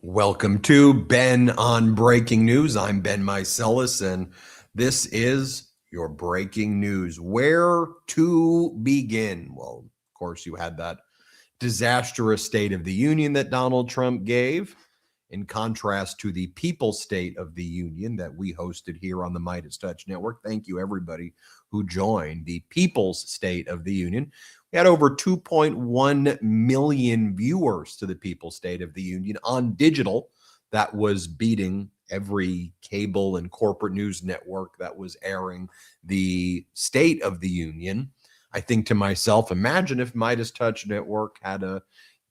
Welcome to Ben on Breaking News. I'm Ben Meiselas, and this is your breaking news. Where to begin? Well, of course, you had that disastrous State of the Union that Donald Trump gave, in contrast to the People's State of the Union that we hosted here on the MeidasTouch Network. Thank you, everybody who joined the People's State of the Union. We had over 2.1 million viewers to the People's State of the Union on digital. That was beating every cable and corporate news network that was airing the State of the Union. I think to myself, imagine if MeidasTouch Network had a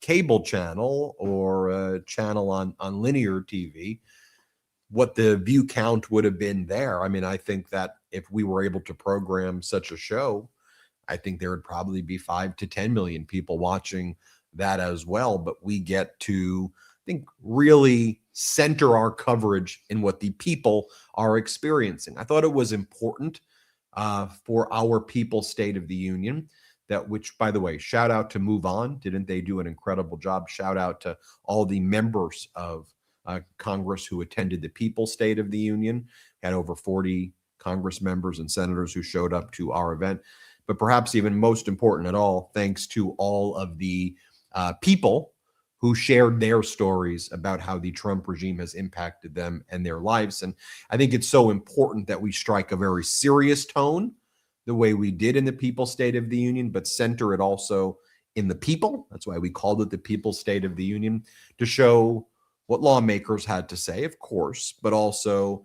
cable channel or a channel on linear TV, what the view count would have been there. I mean, I think that if we were able to program such a show, I think there would probably be 5 to 10 million people watching that as well. But we get to, I think, really center our coverage in what the people are experiencing. I thought it was important for our People's State of the Union, that, which, by the way, shout out to Move On. Didn't they do an incredible job? Shout out to all the members of Congress who attended the People's State of the Union. Had over 40 Congress members and senators who showed up to our event. But perhaps even most important at all, thanks to all of the people who shared their stories about how the Trump regime has impacted them and their lives. And I think it's so important that we strike a very serious tone, the way we did in the People's State of the Union, but center it also in the people. That's why we called it the People's State of the Union, to show what lawmakers had to say, of course, but also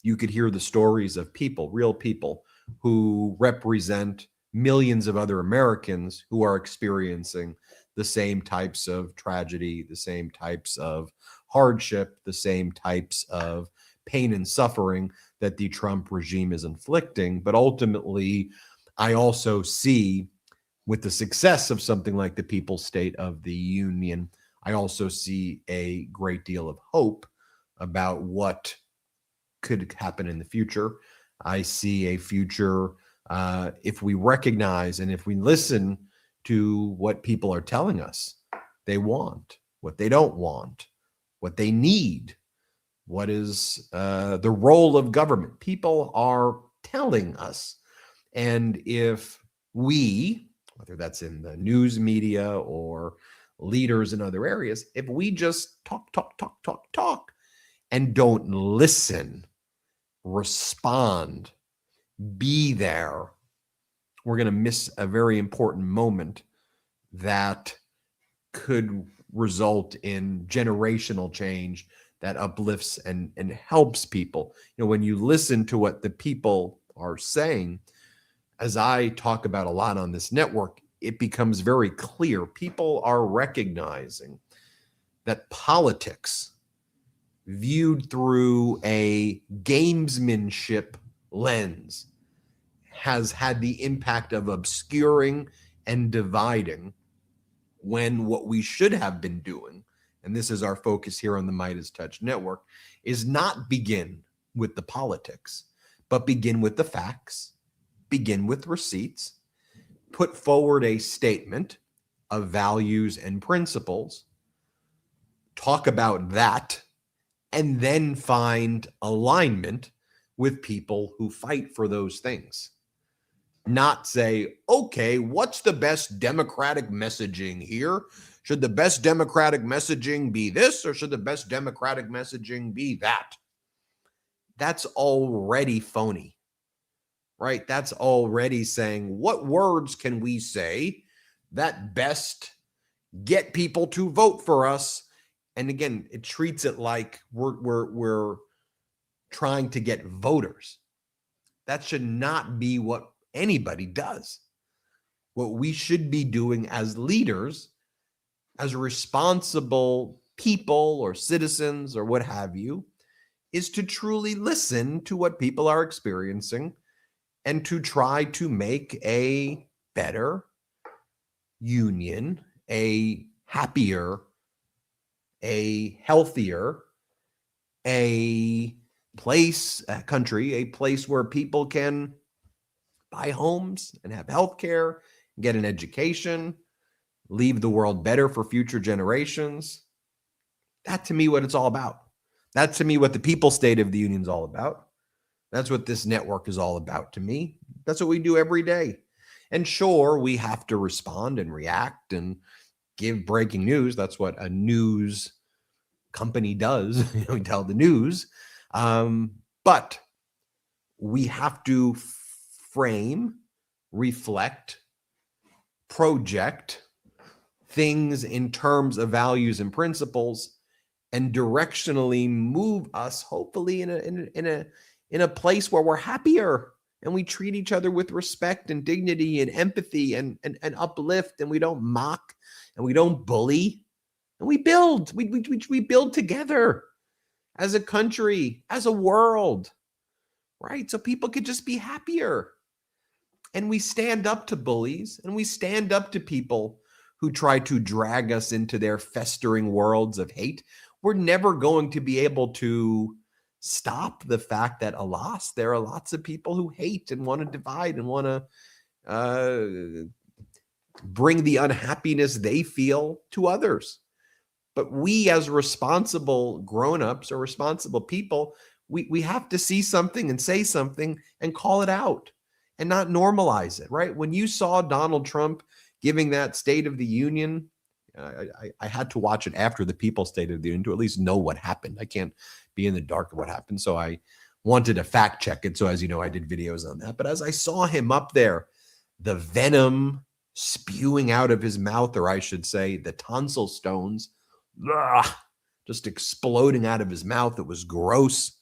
you could hear the stories of people, real people, who represent millions of other Americans who are experiencing the same types of tragedy, the same types of hardship, the same types of pain and suffering that the Trump regime is inflicting. But ultimately, I also see, with the success of something like the People's State of the Union, I also see a great deal of hope about what could happen in the future. I see a future if we recognize and if we listen to what people are telling us they want, what they don't want, what they need, what is the role of government. People are telling us. And if we, whether that's in the news media or leaders in other areas, if we just talk, and don't listen, respond, be there, we're going to miss a very important moment that could result in generational change that uplifts and helps people. You know, when you listen to what the people are saying, as I talk about a lot on this network, it becomes very clear. People are recognizing that politics, viewed through a gamesmanship lens, has had the impact of obscuring and dividing, when what we should have been doing, and this is our focus here on the MeidasTouch Network, is not begin with the politics, but begin with the facts, begin with receipts, put forward a statement of values and principles, talk about that, and then find alignment with people who fight for those things. Not say, okay, what's the best democratic messaging here? Should the best democratic messaging be this, or should the best democratic messaging be that? That's already phony, right? That's already saying, what words can we say that best get people to vote for us? And again, it treats it like we're trying to get voters. That should not be what anybody does. What we should be doing as leaders, as responsible people or citizens or what have you, is to truly listen to what people are experiencing and to try to make a better union, a happier, a healthier, a place, a country, a place where people can buy homes and have health care, get an education, leave the world better for future generations. That to me, what it's all about. That's to me what the People's State of the Union is all about. That's what this network is all about to me. That's what we do every day. And sure, we have to respond and react and give breaking news. That's what a news company does. We tell the news. But we have to frame, reflect, project things in terms of values and principles, and directionally move us, hopefully, in a place where we're happier and we treat each other with respect and dignity and empathy and uplift, and we don't mock and we don't bully, and we build. We build together as a country, as a world, right? So people could just be happier. And we stand up to bullies, and we stand up to people who try to drag us into their festering worlds of hate. We're never going to be able to stop the fact that, alas, there are lots of people who hate and want to divide and want to bring the unhappiness they feel to others. But we, as responsible grown-ups or responsible people, we have to see something and say something and call it out and not normalize it, right? When you saw Donald Trump giving that State of the Union, I had to watch it after the People's State of the Union to at least know what happened. I can't be in the dark of what happened. So I wanted to fact check it. So as you know, I did videos on that. But as I saw him up there, the venom spewing out of his mouth, or I should say the tonsil stones, just exploding out of his mouth. It was gross.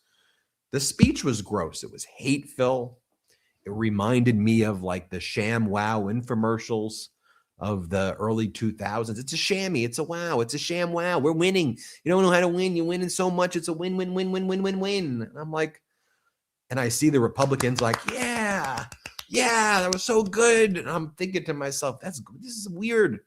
The speech was gross. It was hateful. It reminded me of like the sham wow infomercials of the early 2000s. It's a shammy. It's a wow. It's a sham wow. We're winning. You don't know how to win. You're winning so much. It's a win, win, win, win, win, win, win. And I'm like, and I see the Republicans like, yeah, that was so good. And I'm thinking to myself, this is weird.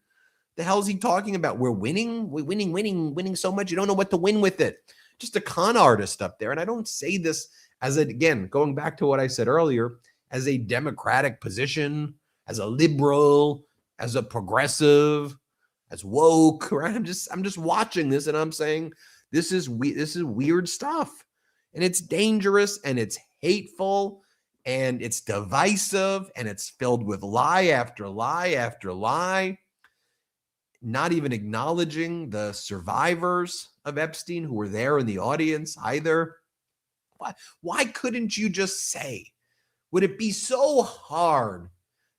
The hell is he talking about? We're winning. We're winning so much. You don't know what to win with it. Just a con artist up there. And I don't say this as again, going back to what I said earlier, as a democratic position, as a liberal, as a progressive, as woke, right? I'm just watching this and I'm saying, this is weird stuff. And it's dangerous and it's hateful and it's divisive and it's filled with lie after lie after lie. Not even acknowledging the survivors of Epstein who were there in the audience either. Why couldn't you just say? Would it be so hard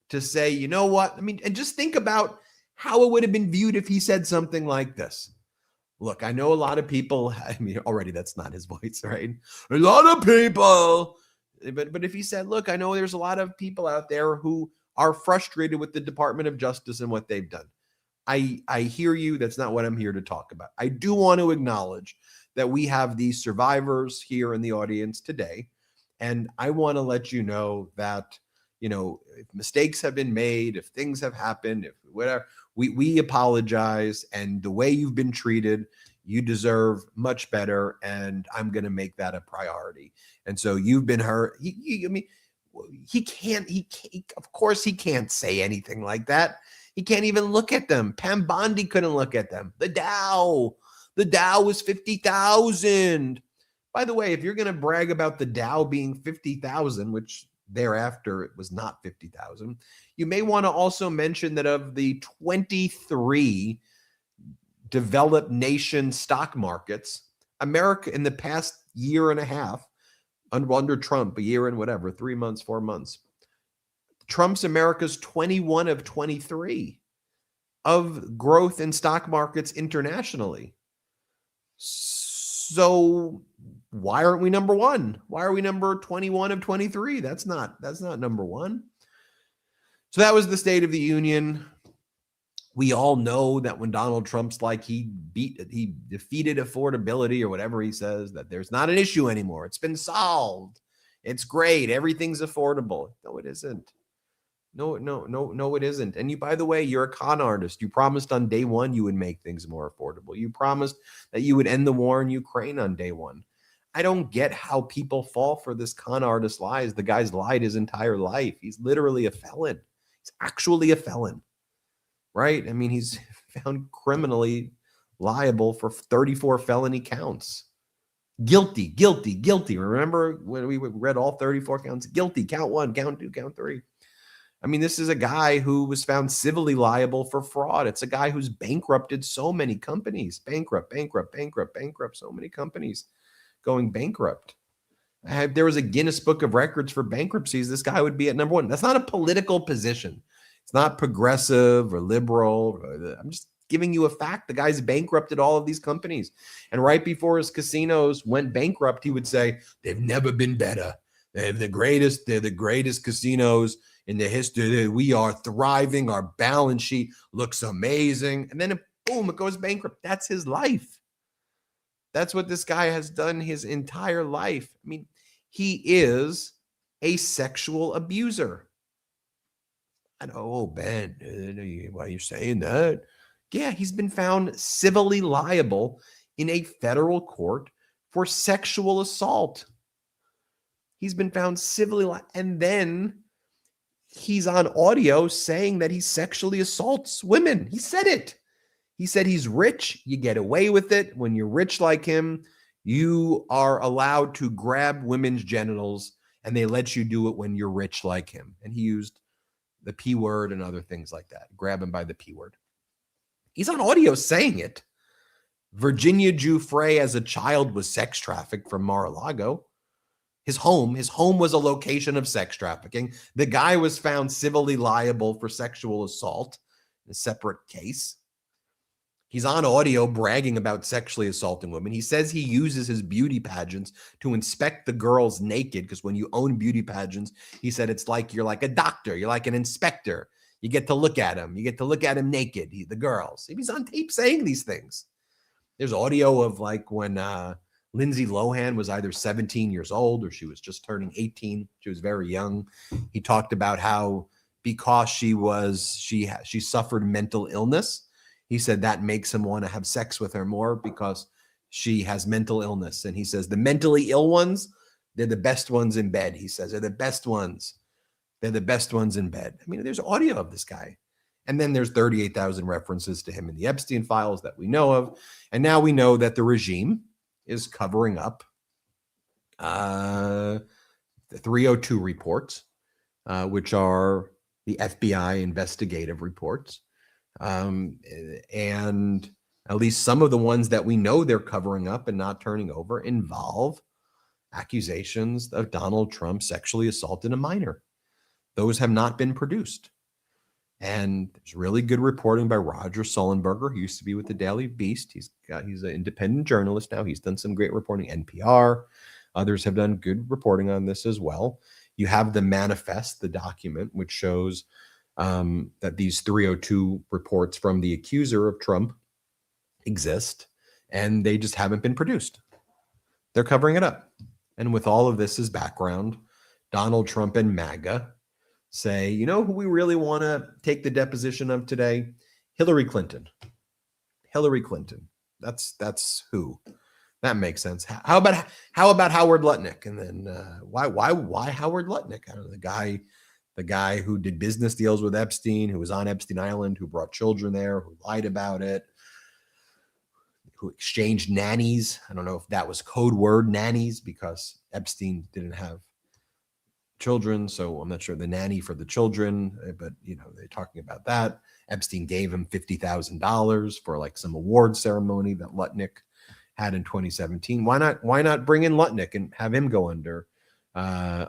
to say, you know what? I mean, and just think about how it would have been viewed if he said something like this. Look, I know a lot of people, I mean, already that's not his voice, right? A lot of people. But if he said, look, I know there's a lot of people out there who are frustrated with the Department of Justice and what they've done. I hear you. That's not what I'm here to talk about. I do want to acknowledge that we have these survivors here in the audience today. And I want to let you know that, you know, if mistakes have been made, if things have happened, if whatever, we apologize. And the way you've been treated, you deserve much better. And I'm going to make that a priority. And so you've been hurt. I mean, of course he can't say anything like that. He can't even look at them. Pam Bondi couldn't look at them. The Dow was 50,000. By the way, if you're going to brag about the Dow being 50,000, which thereafter it was not 50,000, you may want to also mention that of the 23 developed nation stock markets, America in the past year and a half, under Trump, a year and whatever, 3 months, 4 months, Trump's America's 21 of 23 of growth in stock markets internationally. So why aren't we number one? Why are we number 21 of 23? That's not number one. So that was the State of the Union. We all know that when Donald Trump's like he defeated affordability or whatever he says, that there's not an issue anymore. It's been solved. It's great. Everything's affordable. No, it isn't. No, it isn't. And you, by the way, you're a con artist. You promised on day one you would make things more affordable. You promised that you would end the war in Ukraine on day one. I don't get how people fall for this con artist lies. The guy's lied his entire life. He's literally a felon. He's actually a felon, right? I mean, he's found criminally liable for 34 felony counts. Guilty, guilty, guilty. Remember when we read all 34 counts? Guilty, count 1, count 2, count 3. I mean, this is a guy who was found civilly liable for fraud. It's a guy who's bankrupted so many companies. Bankrupt, so many companies going bankrupt. If there was a Guinness Book of Records for bankruptcies, this guy would be at number 1. That's not a political position. It's not progressive or liberal. I'm just giving you a fact. The guy's bankrupted all of these companies. And right before his casinos went bankrupt, he would say, they've never been better. They're the greatest casinos in the history. We are thriving. Our balance sheet looks amazing. And then boom, it goes bankrupt. That's his life. That's what this guy has done his entire life. I mean, he is a sexual abuser. I know, oh, Ben, why are you saying that? Yeah, he's been found civilly liable in a federal court for sexual assault. He's been found civilly liable. And then he's on audio saying that he sexually assaults women. He said it. He said he's rich. You get away with it. When you're rich like him, you are allowed to grab women's genitals, and they let you do it when you're rich like him. And he used the P word and other things like that. Grab him by the P word. He's on audio saying it. Virginia Giuffre as a child was sex trafficked from Mar-a-Lago. His home was a location of sex trafficking. The guy was found civilly liable for sexual assault in a separate case. He's on audio bragging about sexually assaulting women. He says he uses his beauty pageants to inspect the girls naked, because when you own beauty pageants, he said it's like you're like a doctor. You're like an inspector. You get to look at them. You get to look at them naked, the girls. He's on tape saying these things. There's audio of like when Lindsay Lohan was either 17 years old or she was just turning 18. She was very young. He talked about how because she suffered mental illness, he said that makes him want to have sex with her more because she has mental illness. And he says the mentally ill ones, they're the best ones in bed. He says they're the best ones. They're the best ones in bed. I mean, there's audio of this guy. And then there's 38,000 references to him in the Epstein files that we know of. And now we know that the regime is covering up the 302 reports, which are the FBI investigative reports. And at least some of the ones that we know they're covering up and not turning over involve accusations of Donald Trump sexually assaulting a minor. Those have not been produced. And there's really good reporting by Roger Sullenberger, who used to be with the Daily Beast. He's an independent journalist now. He's done some great reporting. NPR, others have done good reporting on this as well. You have the manifest, the document, which shows that these 302 reports from the accuser of Trump exist, and they just haven't been produced. They're covering it up. And with all of this as background, Donald Trump and MAGA say, you know who we really want to take the deposition of today? Hillary Clinton. Hillary Clinton. That's who. That makes sense. How about Howard Lutnick? And then why Howard Lutnick? I don't know, the guy who did business deals with Epstein, who was on Epstein Island, who brought children there, who lied about it, who exchanged nannies. I don't know if that was code word nannies because Epstein didn't have children, so I'm not sure the nanny for the children, but they're talking about that. Epstein gave him $50,000 for like some award ceremony that Lutnick had in 2017. Why not bring in Lutnick and have him go under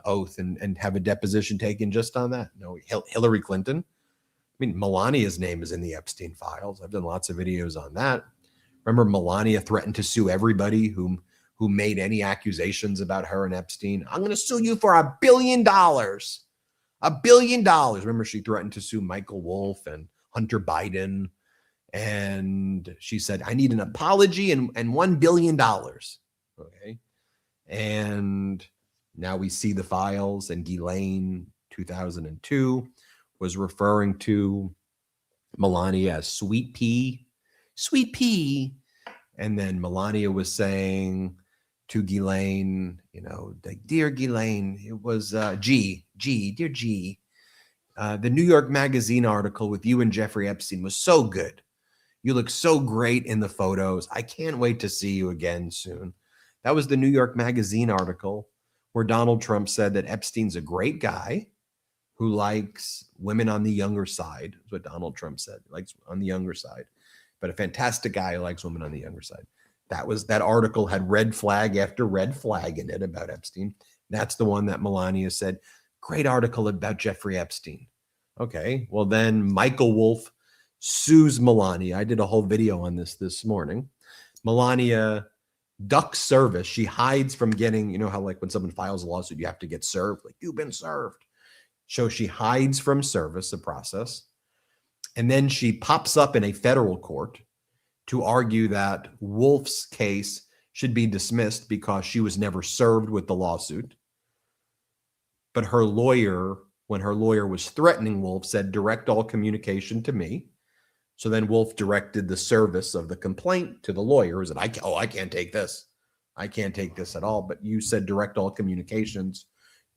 oath and have a deposition taken just on that? No, Hillary Clinton. I mean, Melania's name is in the Epstein files. I've done lots of videos on that. Remember, Melania threatened to sue everybody who made any accusations about her and Epstein. I'm going to sue you for $1 billion. $1 billion. Remember, she threatened to sue Michael Wolff and Hunter Biden. And she said, I need an apology and $1 billion. Okay. And now we see the files, and Ghislaine, 2002, was referring to Melania as sweet pea. And then Melania was saying to Ghislaine, like, dear Ghislaine, it was dear G. The New York Magazine article with you and Jeffrey Epstein was so good. You look so great in the photos. I can't wait to see you again soon. That was the New York Magazine article where Donald Trump said that Epstein's a great guy who likes women on the younger side. That's what Donald Trump said. He likes on the younger side, but a fantastic guy who likes women on the younger side. That article had red flag after red flag in it about Epstein. That's the one that Melania said, great article about Jeffrey Epstein. Okay, well then Michael Wolff sues Melania. I did a whole video on this morning. Melania ducks service. She hides from getting, you know how like when someone files a lawsuit, you have to get served, like you've been served. So she hides from service, the process. And then she pops up in a federal court to argue that Wolff's case should be dismissed because she was never served with the lawsuit. But her lawyer, when her lawyer was threatening Wolff, said, direct all communication to me. So then Wolff directed the service of the complaint to the lawyer. Is that I can't take this. I can't take this at all. But you said direct all communications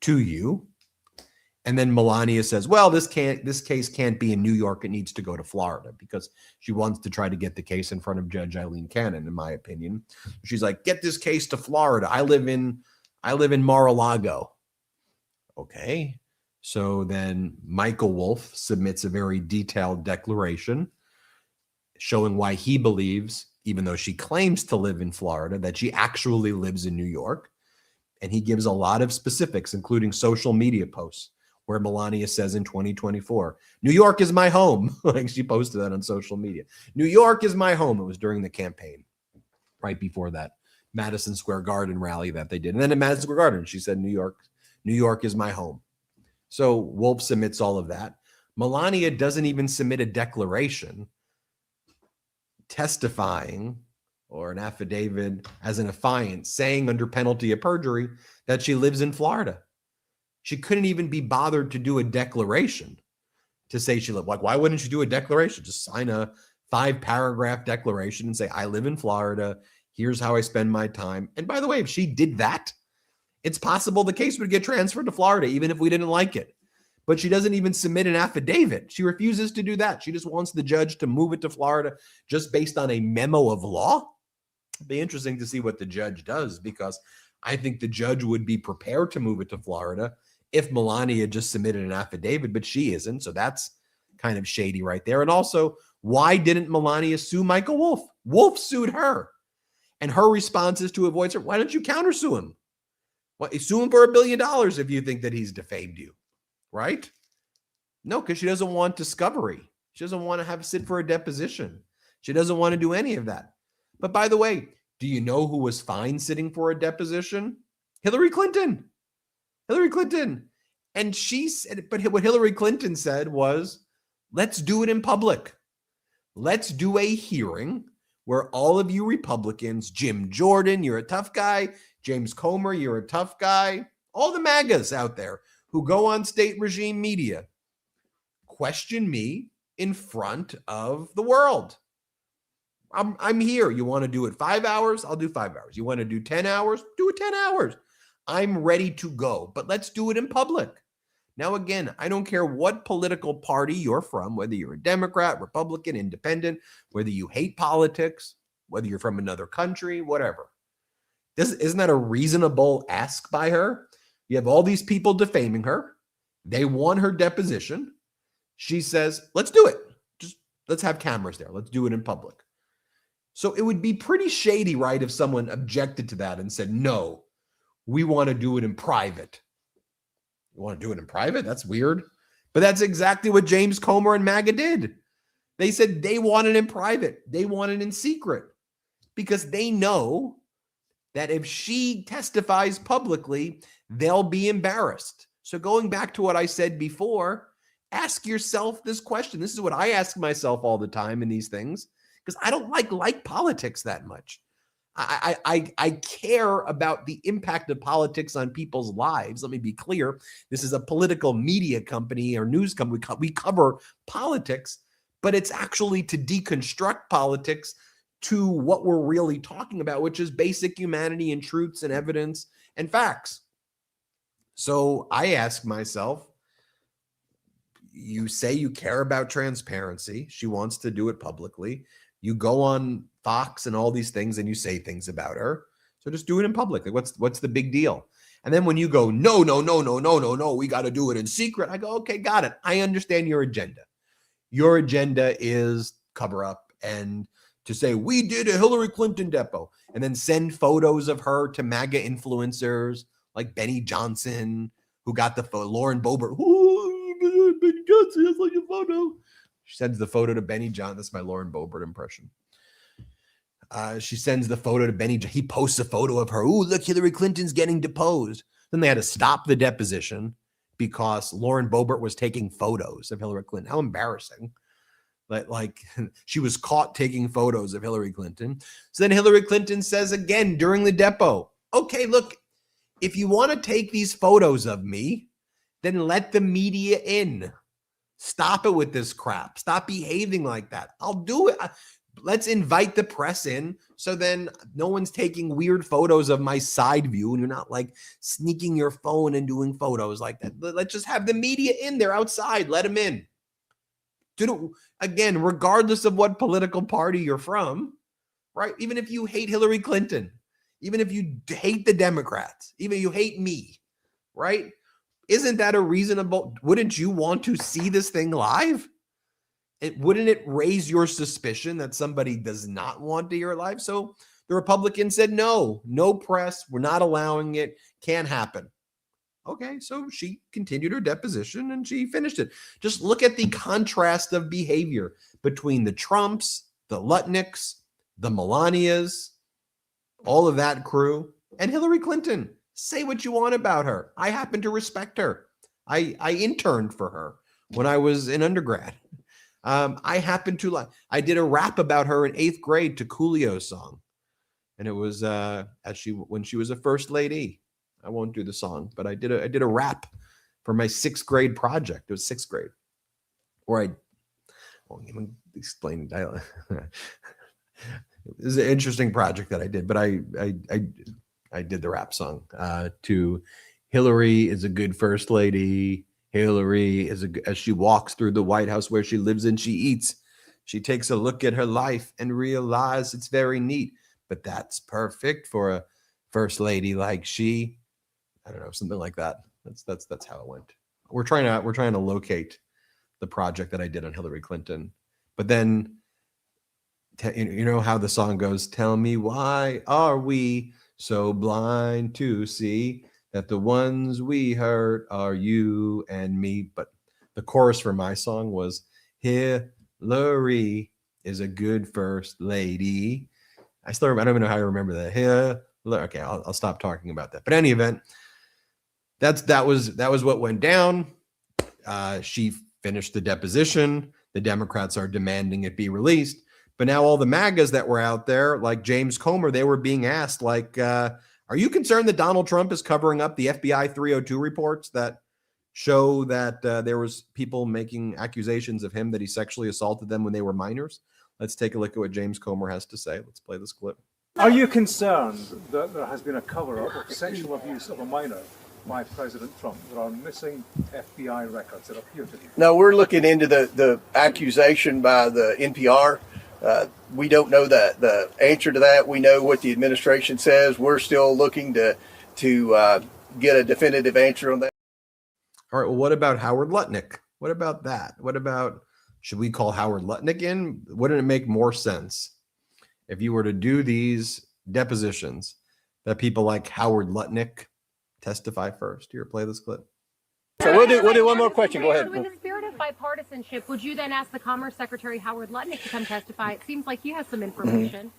to you. And then Melania says, well, this case can't be in New York. It needs to go to Florida because she wants to try to get the case in front of Judge Eileen Cannon, in my opinion. She's like, get this case to Florida. I live in Mar-a-Lago. Okay. So then Michael Wolff submits a very detailed declaration showing why he believes, even though she claims to live in Florida, that she actually lives in New York. And he gives a lot of specifics, including social media posts, where Melania says in 2024, New York is my home. Like she posted that on social media. New York is my home. It was during the campaign, right before that Madison Square Garden rally that they did. And then at Madison Square Garden, she said, New York is my home. So Wolff submits all of that. Melania doesn't even submit a declaration testifying or an affidavit as an affiant saying under penalty of perjury that she lives in Florida. She couldn't even be bothered to do a declaration to say she lived. Like, why wouldn't you do a declaration? Just sign a 5-paragraph declaration and say, I live in Florida. Here's how I spend my time. And by the way, if she did that, it's possible the case would get transferred to Florida, even if we didn't like it. But she doesn't even submit an affidavit. She refuses to do that. She just wants the judge to move it to Florida just based on a memo of law. It'd be interesting to see what the judge does, because I think the judge would be prepared to move it to Florida if Melania just submitted an affidavit, but she isn't. So that's kind of shady right there. And also, why didn't Melania sue Michael Wolff? Wolff sued her. And her response is to avoid her. Why don't you countersue him? Sue him for $1 billion if you think that he's defamed you, right? No, because she doesn't want discovery. She doesn't want to sit for a deposition. She doesn't want to do any of that. But by the way, do you know who was fine sitting for a deposition? Hillary Clinton. Hillary Clinton. And she said, but what Hillary Clinton said was, let's do it in public. Let's do a hearing where all of you Republicans, Jim Jordan, you're a tough guy. James Comer, you're a tough guy. All the MAGAs out there who go on state regime media, question me in front of the world. I'm here. You want to do it 5 hours? I'll do 5 hours. You want to do 10 hours? Do it 10 hours. I'm ready to go, but let's do it in public. Now, again, I don't care what political party you're from, whether you're a Democrat, Republican, Independent, whether you hate politics, whether you're from another country, whatever. Isn't that a reasonable ask by her? You have all these people defaming her. They want her deposition. She says, let's do it. Just let's have cameras there. Let's do it in public. So it would be pretty shady, right, if someone objected to that and said, no, we want to do it in private. You want to do it in private? That's weird. But that's exactly what James Comer and MAGA did. They said they want it in private. They want it in secret because they know that if she testifies publicly, they'll be embarrassed. So going back to what I said before, ask yourself this question. This is what I ask myself all the time in these things, because I don't like politics that much. I care about the impact of politics on people's lives. Let me be clear. This is a political media company or news company. We cover politics, but it's actually to deconstruct politics to what we're really talking about, which is basic humanity and truths and evidence and facts. So I ask myself, you say you care about transparency. She wants to do it publicly. You go on Fox and all these things and you say things about her. So just do it in public. Like what's the big deal? And then when you go, no, we got to do it in secret. I go, okay, got it. I understand your agenda. Your agenda is cover up and to say, we did a Hillary Clinton depo, and then send photos of her to MAGA influencers like Benny Johnson, who got the photo, Lauren Boebert. Oh, Benny Johnson, that's like a photo. She sends the photo to Benny Johnson. That's my Lauren Boebert impression. She sends the photo to Benny. He posts a photo of her. Ooh, look, Hillary Clinton's getting deposed. Then they had to stop the deposition because Lauren Boebert was taking photos of Hillary Clinton. How embarrassing. Like she was caught taking photos of Hillary Clinton. So then Hillary Clinton says again during the depo, okay, look, if you want to take these photos of me, then let the media in. Stop it with this crap. Stop behaving like that. I'll do it. Let's invite the press in so then no one's taking weird photos of my side view and you're not like sneaking your phone and doing photos like that. Let's just have the media in there outside. Let them in. Again, regardless of what political party you're from, right? Even if you hate Hillary Clinton, even if you hate the Democrats, even if you hate me, right? Isn't that a reasonable, wouldn't you want to see this thing live? Wouldn't it raise your suspicion that somebody does not want to hear it live? So the Republicans said, no press. We're not allowing it. Can't happen. Okay, so she continued her deposition and she finished it. Just look at the contrast of behavior between the Trumps, the Lutnicks, the Melanias, all of that crew, and Hillary Clinton. Say what you want about her. I happen to respect her. I interned for her when I was in undergrad. I happen to like, I did a rap about her in 8th grade to Coolio's song. And it was when she was a first lady. I won't do the song, but I did a rap for my 6th grade project. It was 6th grade, where I won't even explain it. It was an interesting project that I did, but I did the rap song to Hillary is a good first lady. Hillary is as she walks through the White House where she lives and she eats. She takes a look at her life and realizes it's very neat, but that's perfect for a first lady like she. I don't know, something like that. That's how it went. We're trying to locate the project that I did on Hillary Clinton, but then you know how the song goes. Tell me why are we so blind to see that the ones we hurt are you and me? But the chorus for my song was Hillary is a good first lady. I don't even know how I remember that. Okay, I'll stop talking about that. But in any event, that was what went down. She finished the deposition. The Democrats are demanding it be released. But now all the MAGAs that were out there, like James Comer, they were being asked, like, are you concerned that Donald Trump is covering up the FBI 302 reports that show that there was people making accusations of him that he sexually assaulted them when they were minors? Let's take a look at what James Comer has to say. Let's play this clip. Are you concerned that there has been a cover-up of sexual abuse of a minor by President Trump? There are missing FBI records that appear to be. No, we're looking into the accusation by the NPR. We don't know the answer to that. We know what the administration says. We're still looking to get a definitive answer on that. All right. Well, what about Howard Lutnick? What about that? What about, should we call Howard Lutnick in? Wouldn't it make more sense if you were to do these depositions that people like Howard Lutnick testify first? Here, play this clip. So we'll do one more question. Go ahead. So in the spirit of bipartisanship, would you then ask the Commerce Secretary Howard Lutnick to come testify? It seems like he has some information.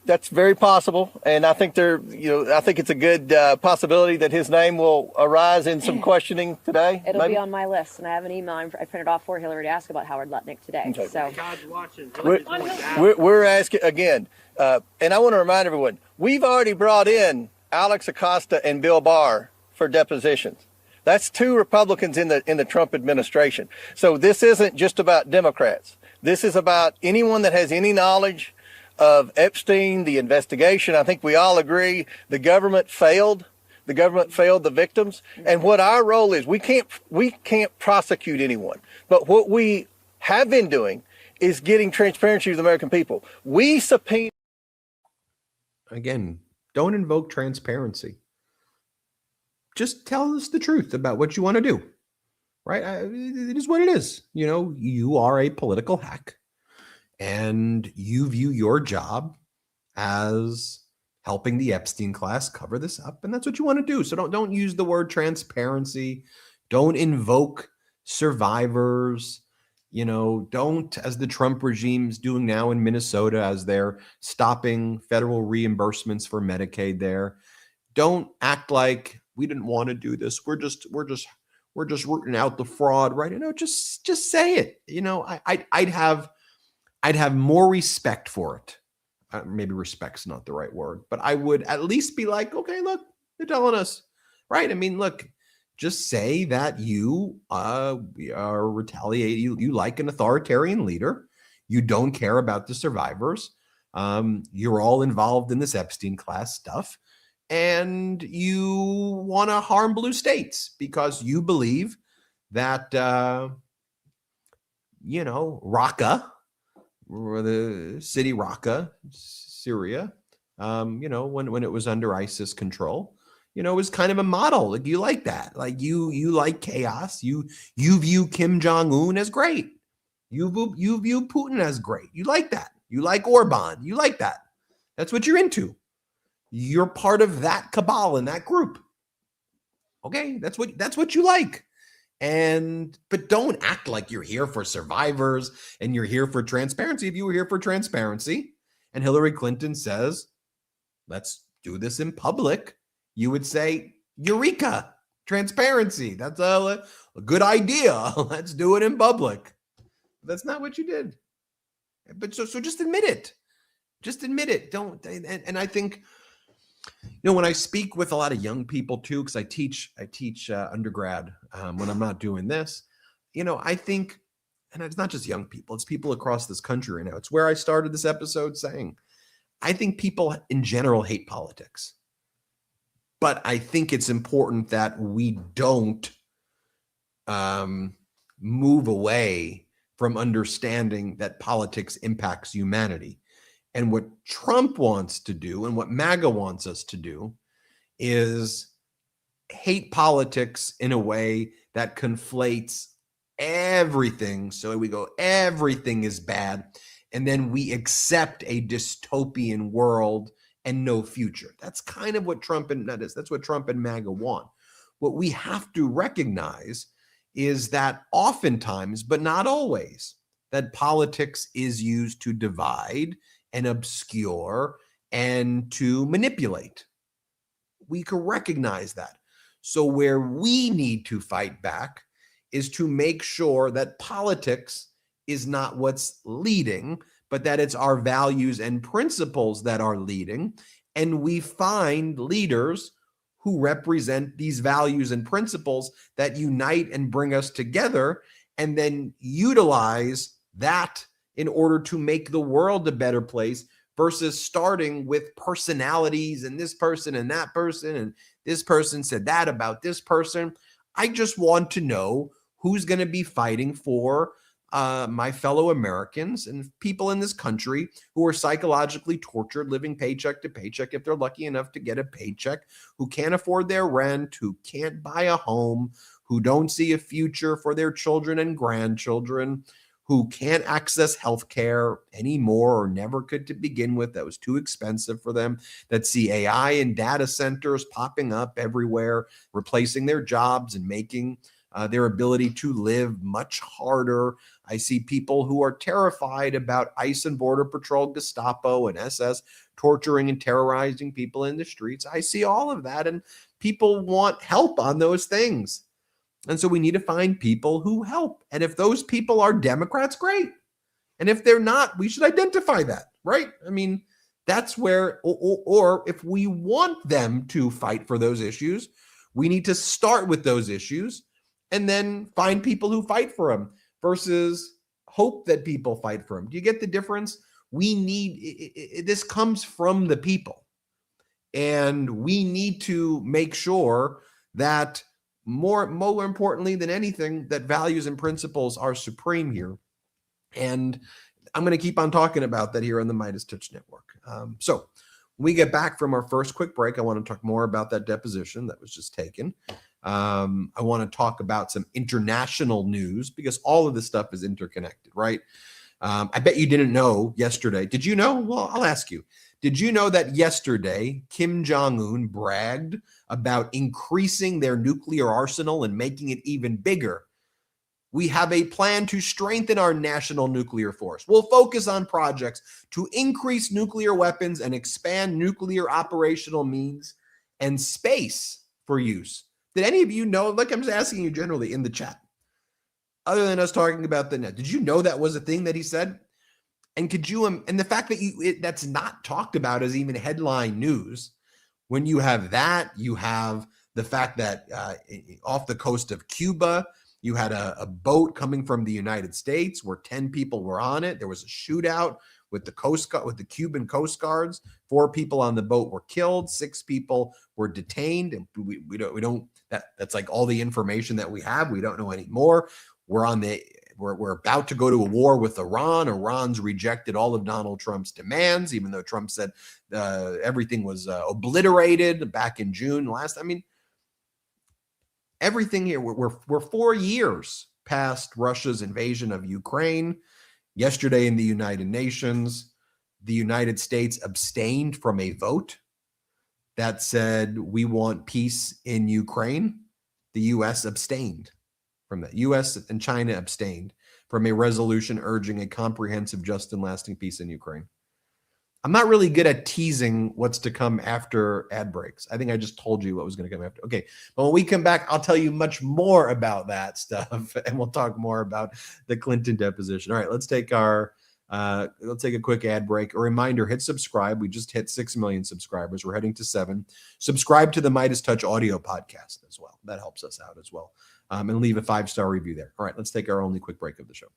That's very possible, and I think I think it's a good possibility that his name will arise in some questioning today. It'll be on my list, and I have an email I printed off for Hillary to ask about Howard Lutnick today. Okay. So God's watching. We're asking again, and I want to remind everyone: we've already brought in Alex Acosta and Bill Barr for depositions. That's 2 Republicans in the Trump administration. So this isn't just about Democrats. This is about anyone that has any knowledge of Epstein, the investigation. I think we all agree the government failed. The government failed the victims. And what our role is, we can't prosecute anyone. But what we have been doing is getting transparency to the American people. We subpoena. Again, don't invoke transparency. Just tell us the truth about what you want to do, right? It is what it is. You know, you are a political hack and you view your job as helping the Epstein class cover this up. And that's what you want to do. So don't use the word transparency. Don't invoke survivors. You know, don't, as the Trump regime's doing now in Minnesota, as they're stopping federal reimbursements for Medicaid there. Don't act like we didn't want to do this. We're just rooting out the fraud, right? You know, just say it. You know, I'd have more respect for it. Maybe respect's not the right word, but I would at least be like, okay, look, they're telling us, right? I mean, look, just say that you are retaliating. You like an authoritarian leader. You don't care about the survivors. You're all involved in this Epstein class stuff. And you want to harm blue states because you believe that, you know, Raqqa, or the city Raqqa, Syria, you know, when it was under ISIS control, you know, was kind of a model. Like you like that. Like you like chaos. You view Kim Jong-un as great. You view Putin as great. You like that. You like Orban. You like that. That's what you're into. You're part of that cabal in that group. Okay, that's what you like. But don't act like you're here for survivors and you're here for transparency. If you were here for transparency and Hillary Clinton says, let's do this in public, you would say, Eureka, transparency. That's a good idea. Let's do it in public. That's not what you did. But so just admit it. Just admit it. Don't. And I think, you know, when I speak with a lot of young people too, because I teach undergrad when I'm not doing this, you know, I think, and it's not just young people, it's people across this country right now. It's where I started this episode saying, I think people in general hate politics. But I think it's important that we don't move away from understanding that politics impacts humanity. And what Trump wants to do and what MAGA wants us to do is hate politics in a way that conflates everything. So we go, everything is bad. And then we accept a dystopian world and no future. That's kind of what that's what Trump and MAGA want. What we have to recognize is that oftentimes, but not always, that politics is used to divide and obscure and to manipulate. We can recognize that. So where we need to fight back is to make sure that politics is not what's leading, but that it's our values and principles that are leading. And we find leaders who represent these values and principles that unite and bring us together, and then utilize that in order to make the world a better place, versus starting with personalities and this person and that person, and this person said that about this person. I just want to know who's going to be fighting for my fellow Americans and people in this country who are psychologically tortured, living paycheck to paycheck, if they're lucky enough to get a paycheck, who can't afford their rent, who can't buy a home, who don't see a future for their children and grandchildren, who can't access health care anymore or never could to begin with. That was too expensive for them, that see AI and data centers popping up everywhere, replacing their jobs and making their ability to live much harder. I see people who are terrified about ICE and Border Patrol, Gestapo, and SS torturing and terrorizing people in the streets. I see all of that, and people want help on those things. And so we need to find people who help. And if those people are Democrats, great. And if they're not, we should identify that, right? I mean, that's where, or if we want them to fight for those issues, we need to start with those issues and then find people who fight for them versus hope that people fight for them. Do you get the difference? We need, this comes from the people. And we need to make sure that more importantly than anything, that values and principles are supreme here. And I'm going to keep on talking about that here on the MeidasTouch Network. So when we get back from our first quick break, I want to talk more about that deposition that was just taken. I want to talk about some international news because all of this stuff is interconnected, right? I bet you didn't know yesterday. Did you know? Well, I'll ask you. Did you know that yesterday Kim Jong-un bragged about increasing their nuclear arsenal and making it even bigger? We have a plan to strengthen our national nuclear force. We'll focus on projects to increase nuclear weapons and expand nuclear operational means and space for use. Did any of you know, like I'm just asking you generally in the chat, other than us talking about the net, did you know that was a thing that he said? And could you, and the fact that that's not talked about as even headline news, when you have that, you have the fact that off the coast of Cuba, you had a boat coming from the United States where 10 people were on it. There was a shootout with the Cuban Coast Guards. 4 people on the boat were killed. 6 people were detained. And we don't that's like all the information that we have. We don't know anymore. We're about to go to a war with Iran. Iran's rejected all of Donald Trump's demands, even though Trump said everything was obliterated back in June last. I mean, everything here, we're 4 years past Russia's invasion of Ukraine. Yesterday in the United Nations, the United States abstained from a vote that said we want peace in Ukraine. The U.S. abstained from that. U.S. and China abstained from a resolution urging a comprehensive, just and lasting peace in Ukraine. I'm not really good at teasing what's to come after ad breaks. I think I just told you what was going to come after. Okay. But when we come back, I'll tell you much more about that stuff, and we'll talk more about the Clinton deposition. All right, let's take a quick ad break. A reminder, hit subscribe. We just hit 6 million subscribers. We're heading to 7. Subscribe to the MeidasTouch audio podcast as well. That helps us out as well. And leave a 5-star review there. All right, let's take our only quick break of the show.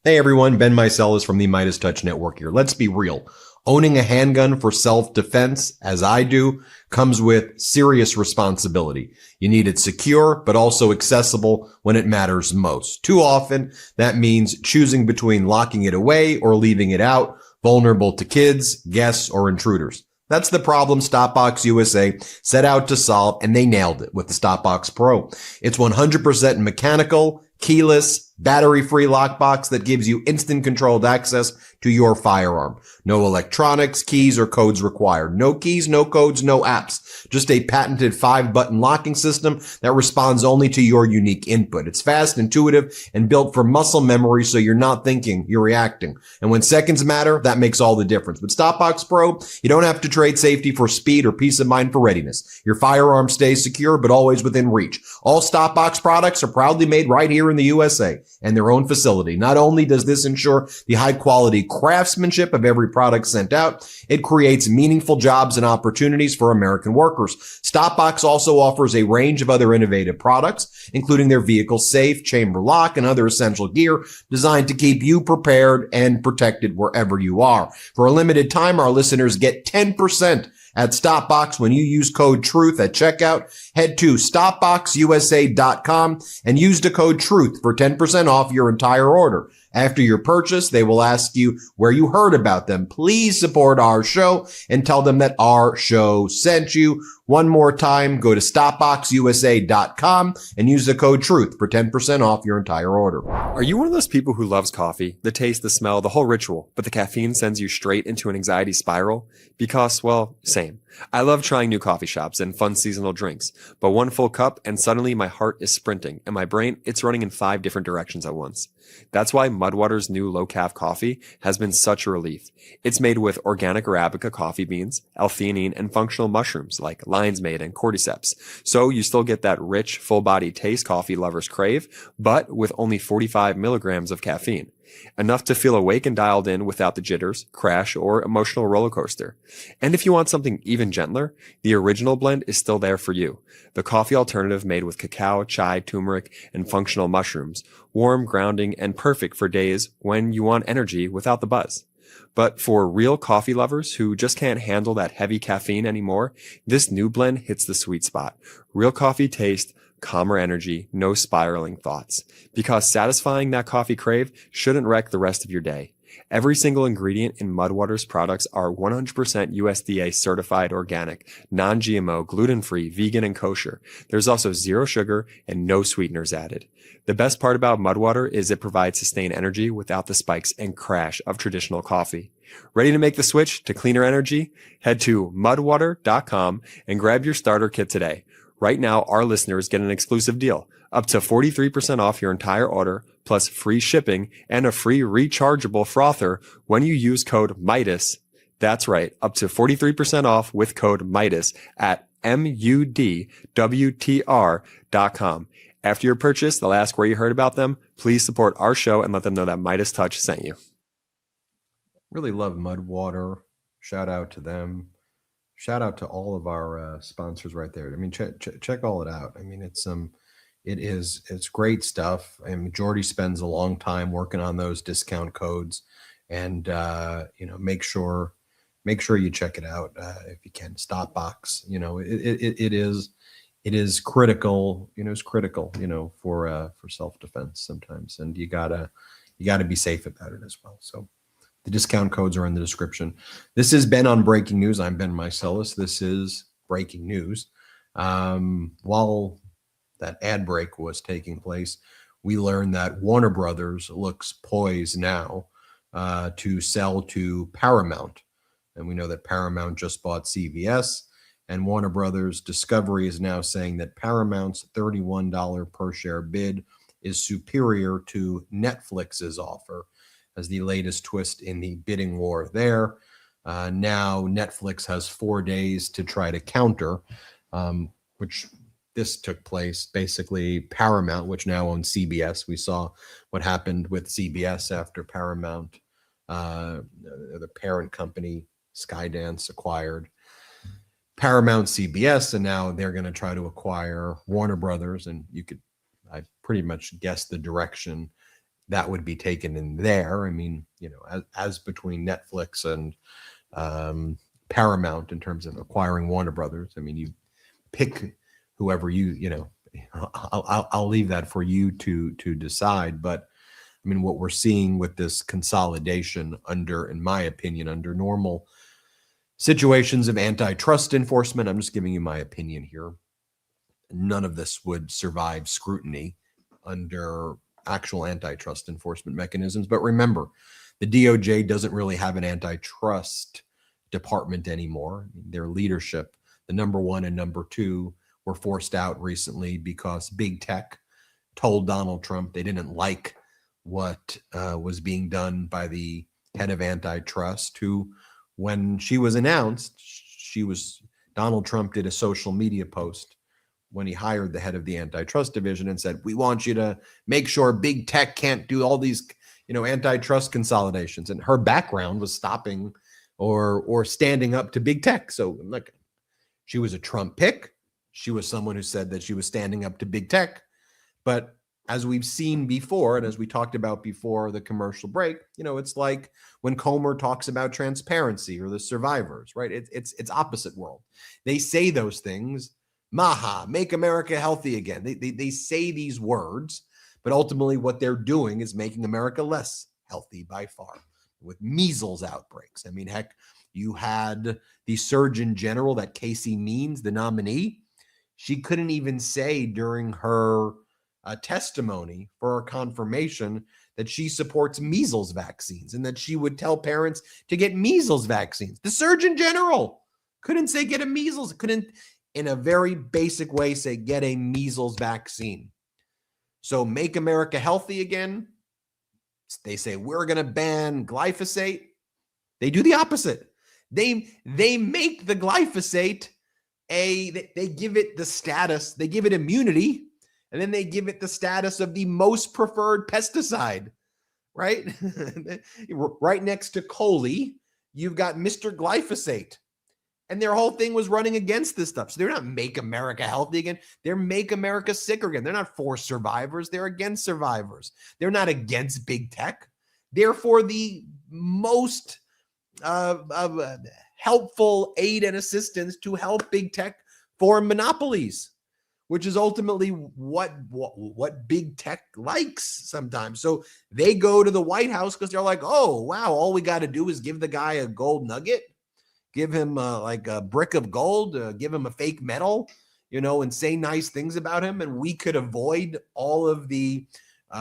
Hey everyone, Ben Meiselas from the MeidasTouch Network here. Let's be real. Owning a handgun for self-defense, as I do, comes with serious responsibility. You need it secure, but also accessible when it matters most. Too often, that means choosing between locking it away or leaving it out, vulnerable to kids, guests, or intruders. That's the problem StopBox USA set out to solve, and they nailed it with the StopBox Pro. It's 100% mechanical, keyless, battery-free lockbox that gives you instant controlled access to your firearm. No electronics, keys, or codes required. No keys, no codes, no apps. Just a patented 5-button locking system that responds only to your unique input. It's fast, intuitive, and built for muscle memory, so you're not thinking, you're reacting. And when seconds matter, that makes all the difference. With StopBox Pro, you don't have to trade safety for speed or peace of mind for readiness. Your firearm stays secure, but always within reach. All StopBox products are proudly made right here in the USA and their own facility. Not only does this ensure the high quality craftsmanship of every product sent out, it creates meaningful jobs and opportunities for American workers. StopBox also offers a range of other innovative products, including their vehicle safe, chamber lock, and other essential gear designed to keep you prepared and protected wherever you are. For a limited time, our listeners get 10% at StopBox when you use code TRUTH at checkout. Head to StopBoxUSA.com and use the code TRUTH for 10% off your entire order. After your purchase, they will ask you where you heard about them. Please support our show and tell them that our show sent you. One more time, go to StopBoxUSA.com and use the code TRUTH for 10% off your entire order. Are you one of those people who loves coffee, the taste, the smell, the whole ritual, but the caffeine sends you straight into an anxiety spiral? Because, well, same. I love trying new coffee shops and fun seasonal drinks, but one full cup and suddenly my heart is sprinting and my brain, it's running in 5 different directions at once. That's why Mudwater's new low-calf coffee has been such a relief. It's made with organic Arabica coffee beans, L-theanine, and functional mushrooms like lion's mane and cordyceps. So you still get that rich, full-body taste coffee lovers crave, but with only 45 milligrams of caffeine. Enough to feel awake and dialed in without the jitters, crash, or emotional roller coaster. And if you want something even gentler, the original blend is still there for you. The coffee alternative made with cacao, chai, turmeric, and functional mushrooms. Warm, grounding, and perfect for days when you want energy without the buzz. But for real coffee lovers who just can't handle that heavy caffeine anymore, this new blend hits the sweet spot. Real coffee taste, calmer energy, no spiraling thoughts. Because satisfying that coffee crave shouldn't wreck the rest of your day. Every single ingredient in Mudwater's products are 100% USDA certified organic, non-GMO, gluten-free, vegan, and kosher. There's also zero sugar and no sweeteners added. The best part about Mudwater is it provides sustained energy without the spikes and crash of traditional coffee. Ready to make the switch to cleaner energy? Head to mudwater.com and grab your starter kit today. Right now, our listeners get an exclusive deal, up to 43% off your entire order, plus free shipping and a free rechargeable frother when you use code Meidas. That's right, up to 43% off with code Meidas at MUDWTR.com. After your purchase, they'll ask where you heard about them. Please support our show and let them know that MeidasTouch sent you. Really love Mudwater. Shout out to them. Shout out to all of our sponsors right there. I mean, check all it out. I mean, it's great stuff. And Jordy spends a long time working on those discount codes, and make sure you check it out if you can. Stopbox, it is critical. It's critical, for self-defense sometimes, and you gotta be safe about it as well. So the discount codes are in the description. This has been on Breaking News. I'm Ben Meiselas. This is Breaking News. While that ad break was taking place, we learned that Warner Brothers looks poised now to sell to Paramount. And we know that Paramount just bought CBS, and Warner Brothers Discovery is now saying that Paramount's $31 per share bid is superior to Netflix's offer as the latest twist in the bidding war there. Now Netflix has 4 days to try to counter, which this took place. Basically, Paramount, which now owns CBS. We saw what happened with CBS after Paramount, the parent company, Skydance, acquired Paramount CBS, and now they're going to try to acquire Warner Brothers. And I pretty much guessed the direction that would be taken in there. I mean, as between Netflix and Paramount in terms of acquiring Warner Brothers, I mean, you pick whoever I'll leave that for you to decide. But I mean, what we're seeing with this consolidation in my opinion, under normal situations of antitrust enforcement, I'm just giving you my opinion here, none of this would survive scrutiny under actual antitrust enforcement mechanisms. But remember, the DOJ doesn't really have an antitrust department anymore. Their leadership, the number one and number two, were forced out recently because big tech told Donald Trump they didn't like what was being done by the head of antitrust, who, when she was announced, Donald Trump did a social media post when he hired the head of the antitrust division and said, we want you to make sure big tech can't do all these, antitrust consolidations. And her background was stopping or standing up to big tech. So look, she was a Trump pick. She was someone who said that she was standing up to big tech. But as we've seen before, and as we talked about before the commercial break, it's like when Comer talks about transparency or the survivors, right? It's opposite world. They say those things. Maha, make America healthy again. They say these words, but ultimately what they're doing is making America less healthy by far with measles outbreaks. I mean, heck, you had the Surgeon General, that Casey Means, the nominee. She couldn't even say during her testimony for her confirmation that she supports measles vaccines and that she would tell parents to get measles vaccines. The Surgeon General couldn't say get a measles, couldn't in a very basic way say get a measles vaccine. So make America healthy again. They say we're going to ban glyphosate. They do the opposite. They make the glyphosate they give it the status, they give it immunity, and then they give it the status of the most preferred pesticide, right? Right next to choline, you've got Mr. Glyphosate. And their whole thing was running against this stuff. So they're not make America healthy again. They're make America sicker again. They're not for survivors. They're against survivors. They're not against big tech. They're for the most helpful aid and assistance to help big tech form monopolies. which is ultimately what big tech likes sometimes. So they go to the White House because they're like, oh, wow, all we got to do is give the guy a gold nugget, give him like a brick of gold, give him a fake medal, and say nice things about him. And we could avoid all of the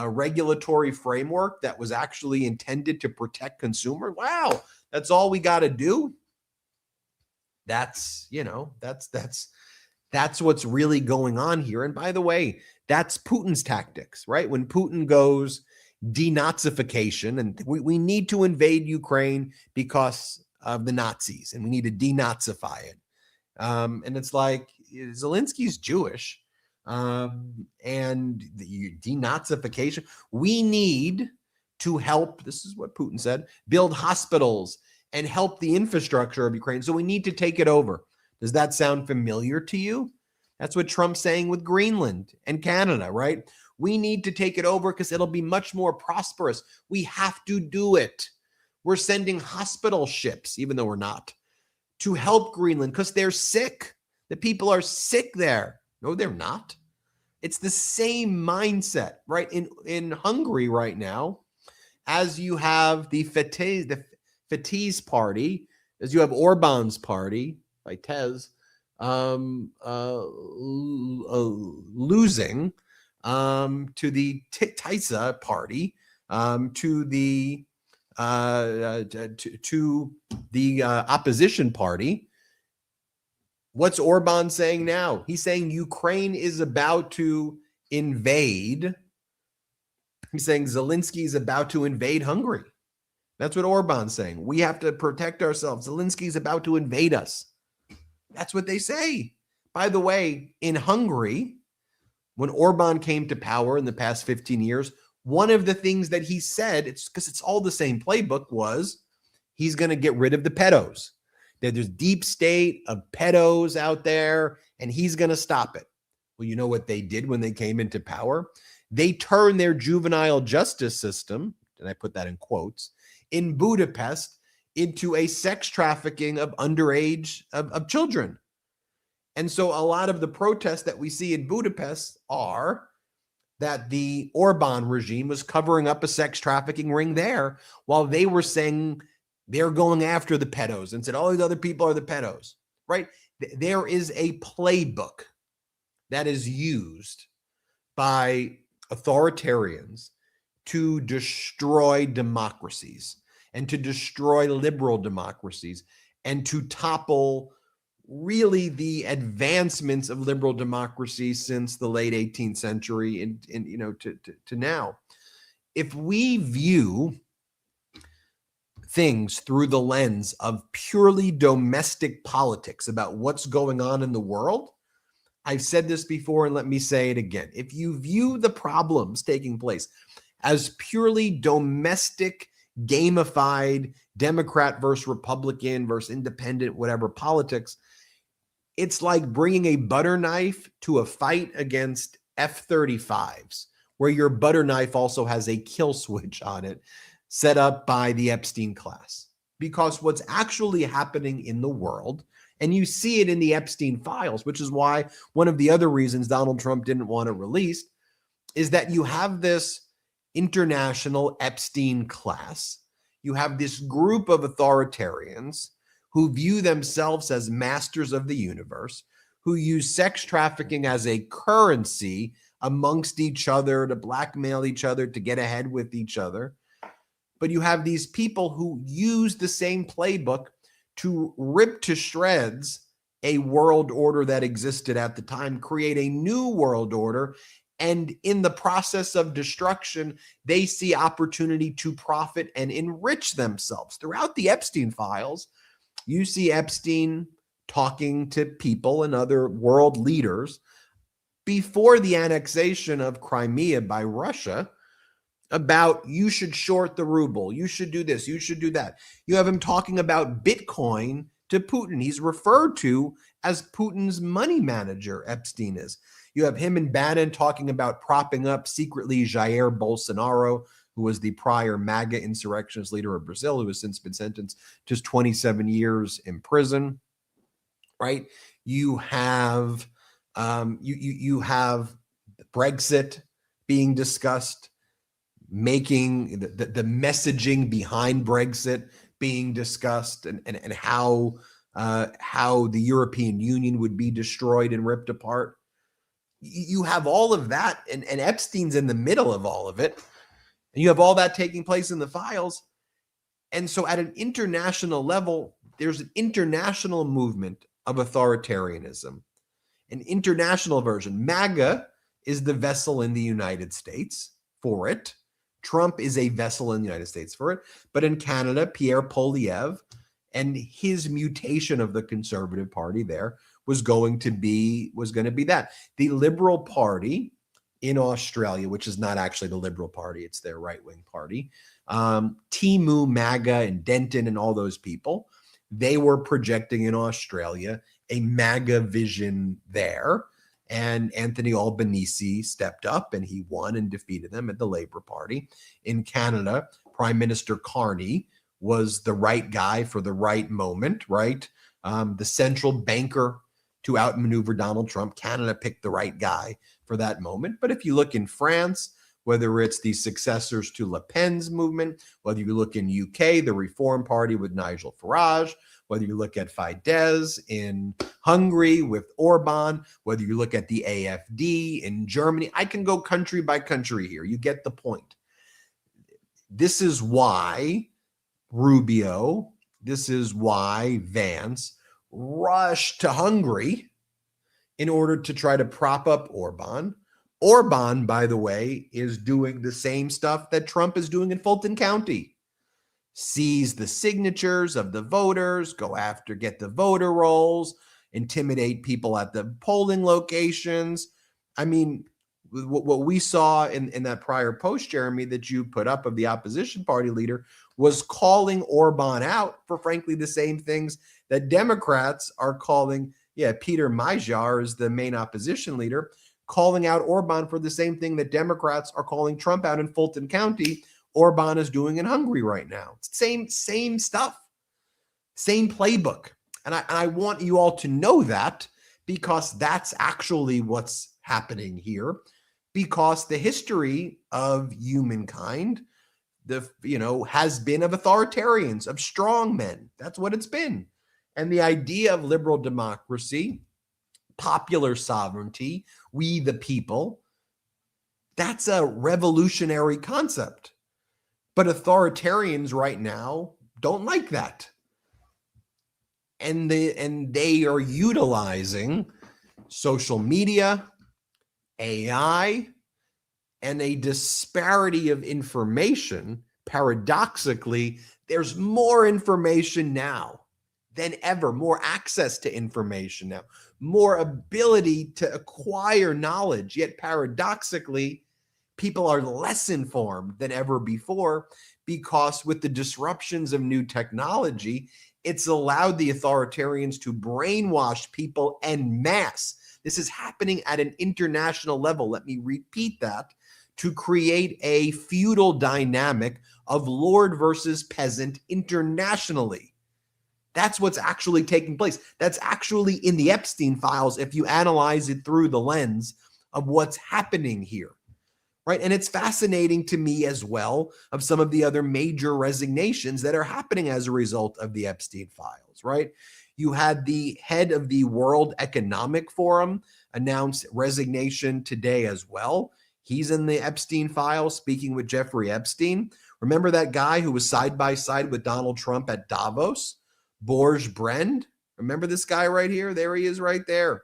regulatory framework that was actually intended to protect consumers. Wow, that's all we got to do. That's what's really going on here. And by the way, that's Putin's tactics, right? When Putin goes denazification, and we need to invade Ukraine because of the Nazis, and we need to denazify it. And it's like, Zelensky's Jewish, and the denazification, we need to help, this is what Putin said, build hospitals and help the infrastructure of Ukraine. So we need to take it over. Does that sound familiar to you? That's what Trump's saying with Greenland and Canada, right? We need to take it over because it'll be much more prosperous. We have to do it. We're sending hospital ships, even though we're not, to help Greenland because they're sick. The people are sick there. No, they're not. It's the same mindset, right? In Hungary right now, as you have the Fidesz party, as you have Orban's party, by Tez, losing to the Taisa party, to the opposition party. What's Orban saying now? He's saying Ukraine is about to invade. He's saying Zelensky is about to invade Hungary. That's what Orban's saying. We have to protect ourselves. Zelensky's about to invade us. That's what they say. By the way, in Hungary, when Orban came to power in the past 15 years, one of the things that he said, it's because it's all the same playbook, was he's going to get rid of the pedos. There's deep state of pedos out there, and he's going to stop it. Well, you know what they did when they came into power? They turned their juvenile justice system, and I put that in quotes, in Budapest into a sex trafficking of underage of children. And so a lot of the protests that we see in Budapest are that the Orban regime was covering up a sex trafficking ring there, while they were saying they're going after the pedos and said all these other people are the pedos, right? There is a playbook that is used by authoritarians to destroy democracies and to destroy liberal democracies and to topple really the advancements of liberal democracy since the late 18th century and to now. If we view things through the lens of purely domestic politics about what's going on in the world, I've said this before and let me say it again. If you view the problems taking place as purely domestic, gamified, Democrat versus Republican versus independent, whatever politics, it's like bringing a butter knife to a fight against F-35s, where your butter knife also has a kill switch on it set up by the Epstein class. Because what's actually happening in the world, and you see it in the Epstein files, which is why one of the other reasons Donald Trump didn't want it released, is that you have this international Epstein class. You have this group of authoritarians who view themselves as masters of the universe, who use sex trafficking as a currency amongst each other to blackmail each other, to get ahead with each other. But you have these people who use the same playbook to rip to shreds a world order that existed at the time, create a new world order. And in the process of destruction, they see opportunity to profit and enrich themselves. Throughout the Epstein files, you see Epstein talking to people and other world leaders before the annexation of Crimea by Russia about you should short the ruble, you should do this, you should do that. You have him talking about Bitcoin to Putin. He's referred to as Putin's money manager, Epstein is. You have him and Bannon talking about propping up secretly Jair Bolsonaro, who was the prior MAGA insurrectionist leader of Brazil, who has since been sentenced to just 27 years in prison, right? You have You have Brexit being discussed, making the messaging behind Brexit being discussed, and how the European Union would be destroyed and ripped apart. You have all of that, and Epstein's in the middle of all of it, and you have all that taking place in the files. And so at an international level, there's an international movement of authoritarianism, an international version. MAGA is the vessel in the United States for it. Trump is a vessel in the United States for it. But in Canada, Pierre Poilievre and his mutation of the Conservative Party there was going to be that. The Liberal Party in Australia, which is not actually the Liberal Party, it's their right-wing party, Timu, MAGA, and Denton, and all those people, they were projecting in Australia a MAGA vision there. And Anthony Albanese stepped up and he won and defeated them at the Labour Party. In Canada, Prime Minister Carney was the right guy for the right moment, right? The central banker to outmaneuver Donald Trump. Canada picked the right guy for that moment. But if you look in France, whether it's the successors to Le Pen's movement, whether you look in UK, the Reform Party with Nigel Farage, whether you look at Fidesz in Hungary with Orban, whether you look at the AfD in Germany, I can go country by country here. You get the point. This is why Rubio, this is why Vance rushed to Hungary in order to try to prop up Orban. Orban, by the way, is doing the same stuff that Trump is doing in Fulton County. Seize the signatures of the voters, go after, get the voter rolls, intimidate people at the polling locations. I mean, what we saw in that prior post, Jeremy, that you put up of the opposition party leader was calling Orban out for, frankly, the same things that Democrats are calling. Yeah, Peter Meiselas is the main opposition leader, calling out Orban for the same thing that Democrats are calling Trump out in Fulton County. Orban is doing in Hungary right now. Same stuff, same playbook. And I want you all to know that, because that's actually what's happening here, because the history of humankind, has been of authoritarians, of strong men. That's what it's been. And the idea of liberal democracy, popular sovereignty, we the people, that's a revolutionary concept. But authoritarians right now don't like that. And they are utilizing social media, AI, and a disparity of information. Paradoxically, there's more information now than ever, more access to information now, more ability to acquire knowledge. Yet paradoxically, people are less informed than ever before, because with the disruptions of new technology, it's allowed the authoritarians to brainwash people en masse. This is happening at an international level. Let me repeat that. To create a feudal dynamic of lord versus peasant internationally. That's what's actually taking place. That's actually in the Epstein files if you analyze it through the lens of what's happening here. Right. And it's fascinating to me as well of some of the other major resignations that are happening as a result of the Epstein files. Right. You had the head of the World Economic Forum announce resignation today as well. He's in the Epstein files speaking with Jeffrey Epstein. Remember that guy who was side by side with Donald Trump at Davos? Borge Brend. Remember this guy right here? There he is right there.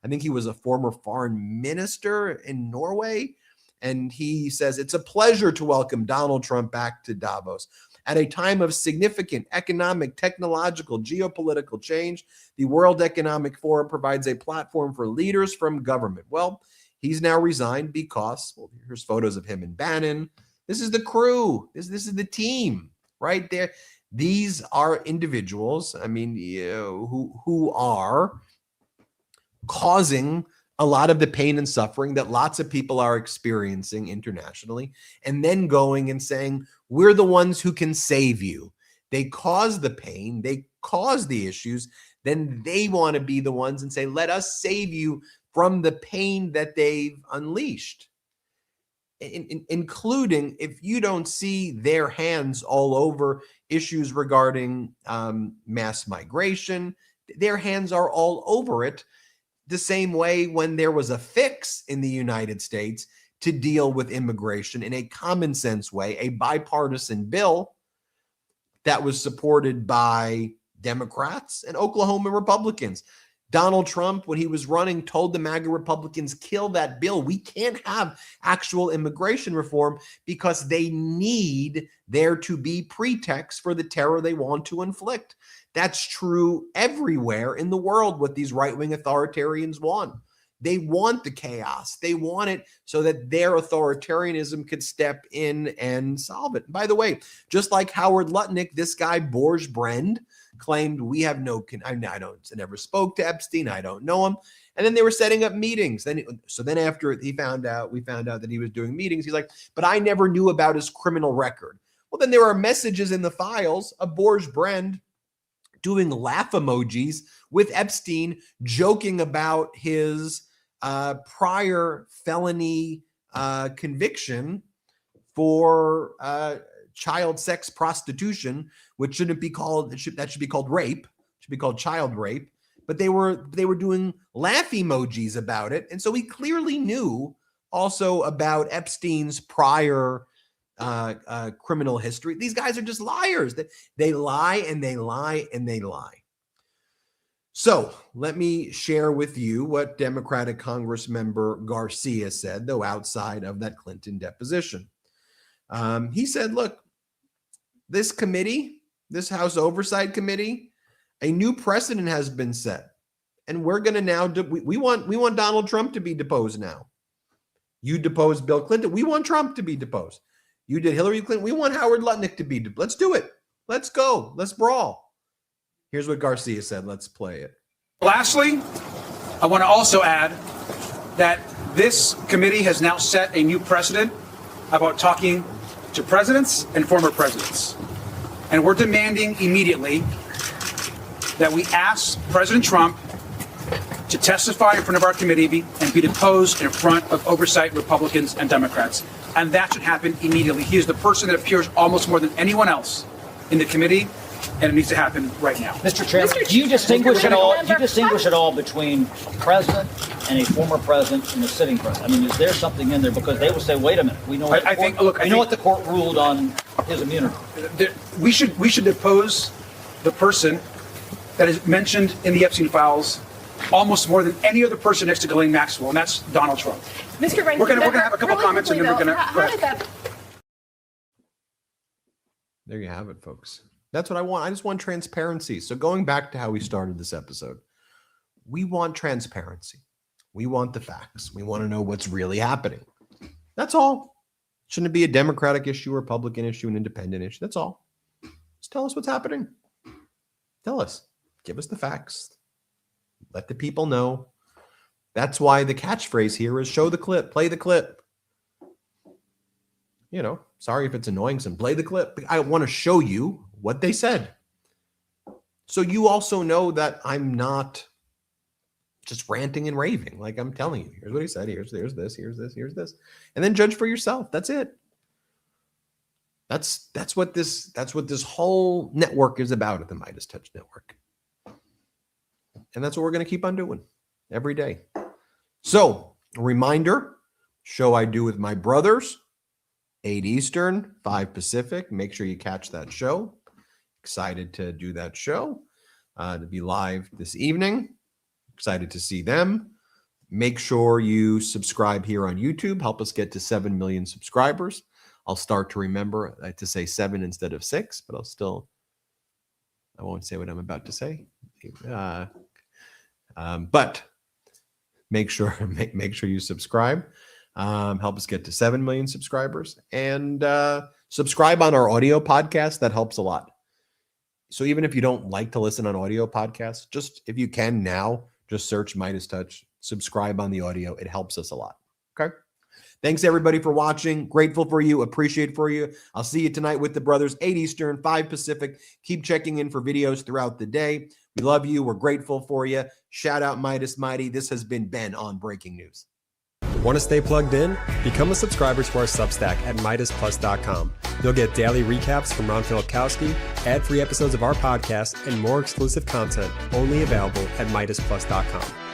I think he was a former foreign minister in Norway. And he says, it's a pleasure to welcome Donald Trump back to Davos. At a time of significant economic, technological, geopolitical change, the World Economic Forum provides a platform for leaders from government. Well, he's now resigned because, well, here's photos of him and Bannon. This is the crew. This is the team right there. These are individuals, who are causing a lot of the pain and suffering that lots of people are experiencing internationally, and then going and saying, we're the ones who can save you. They cause the pain, they cause the issues, then they want to be the ones and say, let us save you from the pain that they've unleashed, including, if you don't see their hands all over issues regarding mass migration, their hands are all over it. The same way when there was a fix in the United States to deal with immigration in a common sense way, a bipartisan bill that was supported by Democrats and Oklahoma Republicans. Donald Trump, when he was running, told the MAGA Republicans, kill that bill. We can't have actual immigration reform because they need there to be pretext for the terror they want to inflict. That's true everywhere in the world, what these right-wing authoritarians want. They want the chaos. They want it so that their authoritarianism could step in and solve it. By the way, just like Howard Lutnick, this guy, Borge Brend, claimed we have no, I never spoke to Epstein. I don't know him. And then they were setting up meetings. Then after we found out that he was doing meetings, he's like, but I never knew about his criminal record. Well, then there are messages in the files of Borge Brend doing laugh emojis with Epstein, joking about his prior felony conviction for child sex prostitution, which shouldn't be called, that should be called rape, it should be called child rape. But they were doing laugh emojis about it. And so he clearly knew also about Epstein's prior criminal history. These guys are just liars. They lie and they lie and they lie. So let me share with you what Democratic Congress member Garcia said, though outside of that Clinton deposition. He said, look, this committee, this House Oversight Committee, a new precedent has been set. And we're going to now, we want Donald Trump to be deposed now. You deposed Bill Clinton. We want Trump to be deposed. You did Hillary Clinton. We want Howard Lutnick to be deposed. Let's do it. Let's go. Let's brawl. Here's what Garcia said. Let's play it. Lastly, I want to also add that this committee has now set a new precedent about talking to presidents and former presidents. And we're demanding immediately that we ask President Trump to testify in front of our committee and be deposed in front of oversight Republicans and Democrats. And that should happen immediately. He is the person that appears almost more than anyone else in the committee, and it needs to happen right now. Mr. Chairman, do you distinguish at all? Do you distinguish at all between president and a former president and a sitting president? I mean, is there something in there? Because they will say, "Wait a minute, we know what what the court ruled on his immunity." We should depose the person that is mentioned in the Epstein files almost more than any other person next to Ghislaine Maxwell, and that's Donald Trump. Mr. Ranking We're gonna Member, have a couple really comments, and then we're quickly, gonna. though, how did that? There you have it, folks. That's what I want. I just want transparency. So going back to how we started this episode, we want transparency. We want the facts. We want to know what's really happening. That's all. Shouldn't it be a Democratic issue, a Republican issue, an independent issue? That's all. Just tell us what's happening. Tell us. Give us the facts. Let the people know. That's why the catchphrase here is show the clip, play the clip. You know, sorry if it's annoying, some play the clip. I want to show you what they said. So you also know that I'm not just ranting and raving. Like I'm telling you, here's what he said. Here's this, here's this, here's this. And then judge for yourself. That's it. That's what this whole network is about at the MeidasTouch network. And that's what we're going to keep on doing every day. So, a reminder, show I do with my brothers, 8 Eastern, 5 Pacific. Make sure you catch that show. Excited to do that show, to be live this evening. Excited to see them. Make sure you subscribe here on YouTube. Help us get to 7 million subscribers. I'll start to remember to say 7 instead of 6, but I won't say what I'm about to say. But make sure you subscribe. Help us get to 7 million subscribers, and subscribe on our audio podcast. That helps a lot. So even if you don't like to listen on audio podcasts, just if you can now, just search MeidasTouch, subscribe on the audio. It helps us a lot. Okay. Thanks everybody for watching. Grateful for you. Appreciate for you. I'll see you tonight with the brothers, 8 Eastern, 5 Pacific. Keep checking in for videos throughout the day. We love you. We're grateful for you. Shout out Midas Mighty. This has been Ben on Breaking News. Want to stay plugged in? Become a subscriber to our Substack at MeidasPlus.com. You'll get daily recaps from Ron Filipkowski, ad-free episodes of our podcast, and more exclusive content only available at MeidasPlus.com.